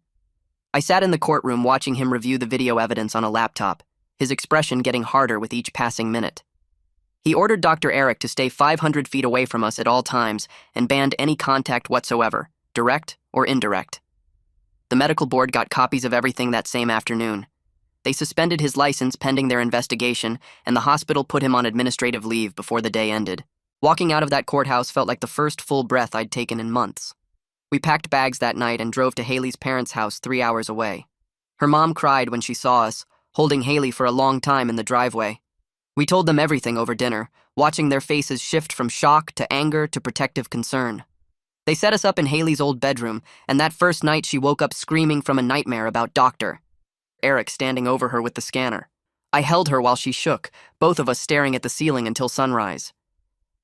I sat in the courtroom watching him review the video evidence on a laptop, his expression getting harder with each passing minute. He ordered Dr. Eric to stay 500 feet away from us at all times and banned any contact whatsoever, direct or indirect. The medical board got copies of everything that same afternoon. They suspended his license pending their investigation, and the hospital put him on administrative leave before the day ended. Walking out of that courthouse felt like the first full breath I'd taken in months. We packed bags that night and drove to Haley's parents' house 3 hours away. Her mom cried when she saw us, holding Haley for a long time in the driveway. We told them everything over dinner, watching their faces shift from shock to anger to protective concern. They set us up in Haley's old bedroom, and that first night she woke up screaming from a nightmare about Dr. Eric standing over her with the scanner. I held her while she shook, both of us staring at the ceiling until sunrise.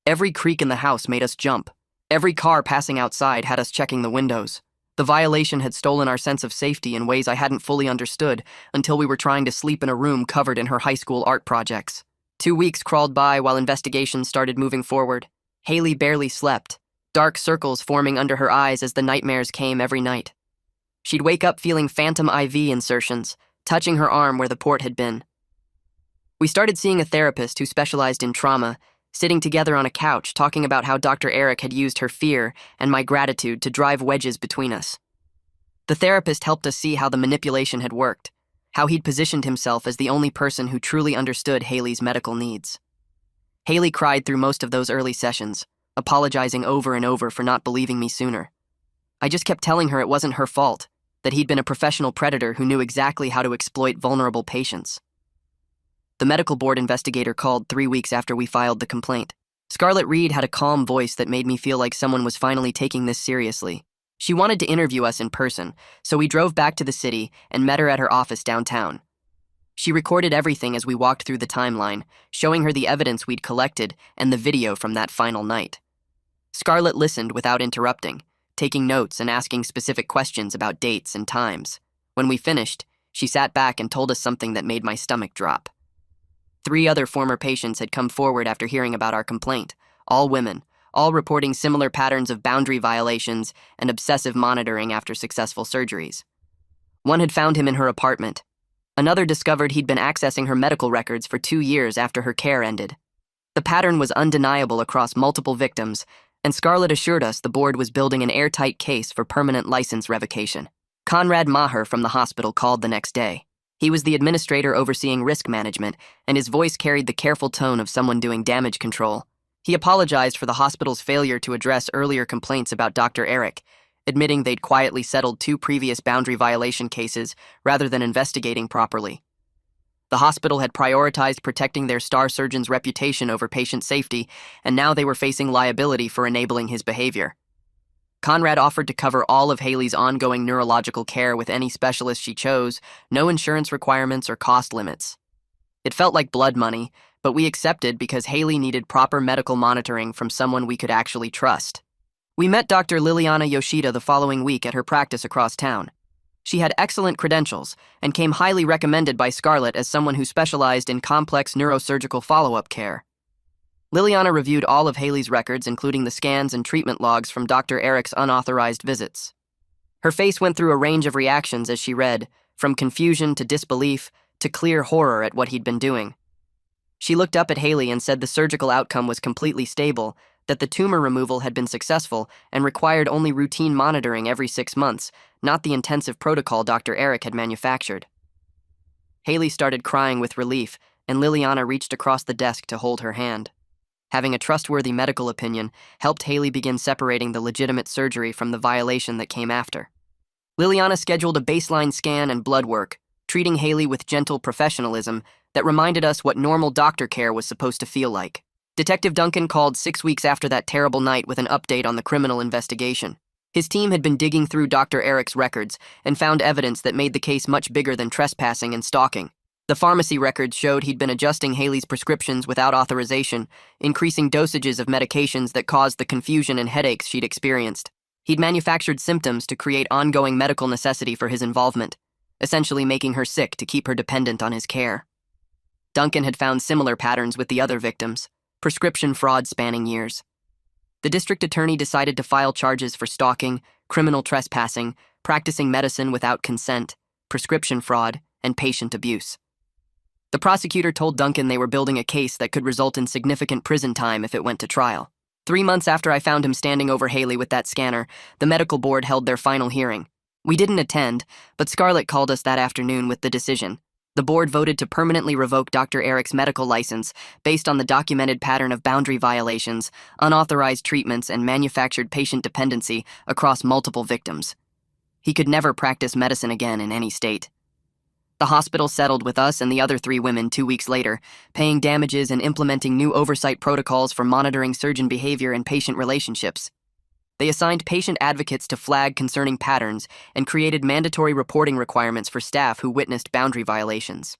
Every creak in the house made us jump. Every car passing outside had us checking the windows. The violation had stolen our sense of safety in ways I hadn't fully understood until we were trying to sleep in a room covered in her high school art projects. 2 weeks crawled by while investigations started moving forward. Haley barely slept, dark circles forming under her eyes as the nightmares came every night. She'd wake up feeling phantom IV insertions, touching her arm where the port had been. We started seeing a therapist who specialized in trauma, sitting together on a couch talking about how Dr. Eric had used her fear and my gratitude to drive wedges between us. The therapist helped us see how the manipulation had worked, how he'd positioned himself as the only person who truly understood Haley's medical needs. Haley cried through most of those early sessions, apologizing over and over for not believing me sooner. I just kept telling her it wasn't her fault, that he'd been a professional predator who knew exactly how to exploit vulnerable patients. The medical board investigator called 3 weeks after we filed the complaint. Scarlett Reed had a calm voice that made me feel like someone was finally taking this seriously. She wanted to interview us in person, so we drove back to the city and met her at her office downtown. She recorded everything as we walked through the timeline, showing her the evidence we'd collected and the video from that final night. Scarlett listened without interrupting, taking notes and asking specific questions about dates and times. When we finished, she sat back and told us something that made my stomach drop. 3 other former patients had come forward after hearing about our complaint, all women, all reporting similar patterns of boundary violations and obsessive monitoring after successful surgeries. One had found him in her apartment. Another discovered he'd been accessing her medical records for 2 years after her care ended. The pattern was undeniable across multiple victims, and Scarlett assured us the board was building an airtight case for permanent license revocation. Conrad Maher from the hospital called the next day. He was the administrator overseeing risk management, and his voice carried the careful tone of someone doing damage control. He apologized for the hospital's failure to address earlier complaints about Dr. Eric, admitting they'd quietly settled 2 previous boundary violation cases rather than investigating properly. The hospital had prioritized protecting their star surgeon's reputation over patient safety, and now they were facing liability for enabling his behavior. Conrad offered to cover all of Haley's ongoing neurological care with any specialist she chose, no insurance requirements or cost limits. It felt like blood money, but we accepted because Haley needed proper medical monitoring from someone we could actually trust. We met Dr. Liliana Yoshida the following week at her practice across town. She had excellent credentials and came highly recommended by Scarlett as someone who specialized in complex neurosurgical follow-up care. Liliana reviewed all of Haley's records, including the scans and treatment logs from Dr. Eric's unauthorized visits. Her face went through a range of reactions as she read, from confusion to disbelief to clear horror at what he'd been doing. She looked up at Haley and said the surgical outcome was completely stable, that the tumor removal had been successful and required only routine monitoring every 6 months, not the intensive protocol Dr. Eric had manufactured. Haley started crying with relief, and Liliana reached across the desk to hold her hand. Having a trustworthy medical opinion helped Haley begin separating the legitimate surgery from the violation that came after. Liliana scheduled a baseline scan and blood work, treating Haley with gentle professionalism that reminded us what normal doctor care was supposed to feel like. Detective Duncan called 6 weeks after that terrible night with an update on the criminal investigation. His team had been digging through Dr. Eric's records and found evidence that made the case much bigger than trespassing and stalking. The pharmacy records showed he'd been adjusting Haley's prescriptions without authorization, increasing dosages of medications that caused the confusion and headaches she'd experienced. He'd manufactured symptoms to create ongoing medical necessity for his involvement, essentially making her sick to keep her dependent on his care. Duncan had found similar patterns with the other victims, prescription fraud spanning years. The district attorney decided to file charges for stalking, criminal trespassing, practicing medicine without consent, prescription fraud, and patient abuse. The prosecutor told Duncan they were building a case that could result in significant prison time if it went to trial. 3 months after I found him standing over Haley with that scanner, the medical board held their final hearing. We didn't attend, but Scarlett called us that afternoon with the decision. The board voted to permanently revoke Dr. Eric's medical license based on the documented pattern of boundary violations, unauthorized treatments, and manufactured patient dependency across multiple victims. He could never practice medicine again in any state. The hospital settled with us and the other 3 women 2 weeks later, paying damages and implementing new oversight protocols for monitoring surgeon behavior and patient relationships. They assigned patient advocates to flag concerning patterns and created mandatory reporting requirements for staff who witnessed boundary violations.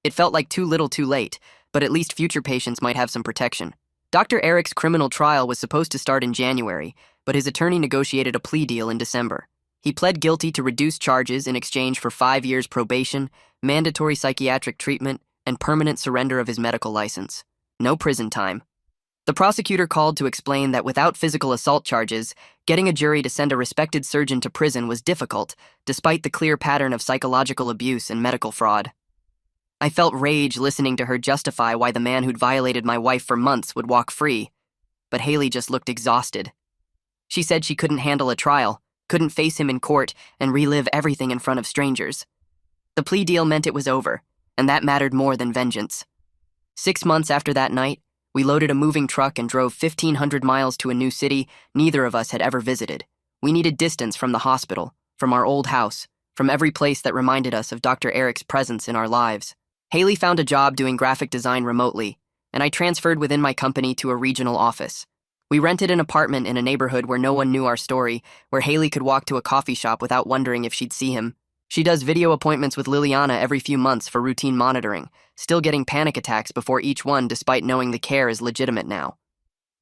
It felt like too little too late, but at least future patients might have some protection. Dr. Eric's criminal trial was supposed to start in January, but his attorney negotiated a plea deal in December. He pled guilty to reduced charges in exchange for 5 years probation, mandatory psychiatric treatment, and permanent surrender of his medical license. No prison time. The prosecutor called to explain that without physical assault charges, getting a jury to send a respected surgeon to prison was difficult, despite the clear pattern of psychological abuse and medical fraud. I felt rage listening to her justify why the man who'd violated my wife for months would walk free, but Haley just looked exhausted. She said she couldn't handle a trial, couldn't face him in court, and relive everything in front of strangers. The plea deal meant it was over, and that mattered more than vengeance. 6 months after that night, we loaded a moving truck and drove 1,500 miles to a new city neither of us had ever visited. We needed distance from the hospital, from our old house, from every place that reminded us of Dr. Eric's presence in our lives. Haley found a job doing graphic design remotely, and I transferred within my company to a regional office. We rented an apartment in a neighborhood where no one knew our story, where Haley could walk to a coffee shop without wondering if she'd see him. She does video appointments with Liliana every few months for routine monitoring, still getting panic attacks before each one despite knowing the care is legitimate now.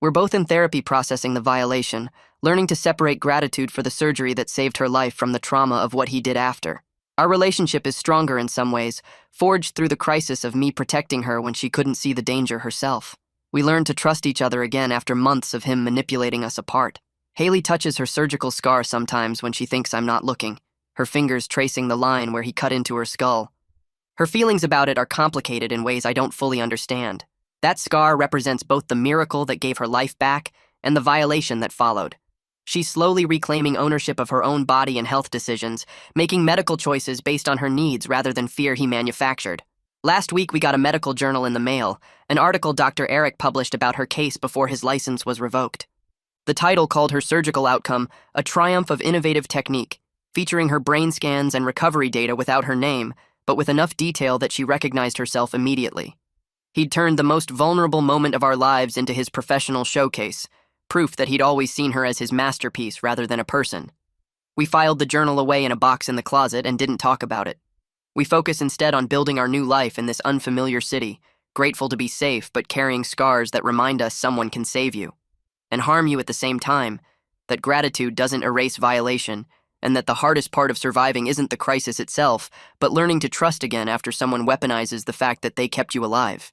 We're both in therapy processing the violation, learning to separate gratitude for the surgery that saved her life from the trauma of what he did after. Our relationship is stronger in some ways, forged through the crisis of me protecting her when she couldn't see the danger herself. We learned to trust each other again after months of him manipulating us apart. Haley touches her surgical scar sometimes when she thinks I'm not looking, her fingers tracing the line where he cut into her skull. Her feelings about it are complicated in ways I don't fully understand. That scar represents both the miracle that gave her life back and the violation that followed. She's slowly reclaiming ownership of her own body and health decisions, making medical choices based on her needs rather than fear he manufactured. Last week, we got a medical journal in the mail, an article Dr. Eric published about her case before his license was revoked. The title called her surgical outcome a triumph of innovative technique, featuring her brain scans and recovery data without her name, but with enough detail that she recognized herself immediately. He'd turned the most vulnerable moment of our lives into his professional showcase, proof that he'd always seen her as his masterpiece rather than a person. We filed the journal away in a box in the closet and didn't talk about it. We focus instead on building our new life in this unfamiliar city, grateful to be safe but carrying scars that remind us someone can save you and harm you at the same time, that gratitude doesn't erase violation, and that the hardest part of surviving isn't the crisis itself, but learning to trust again after someone weaponizes the fact that they kept you alive.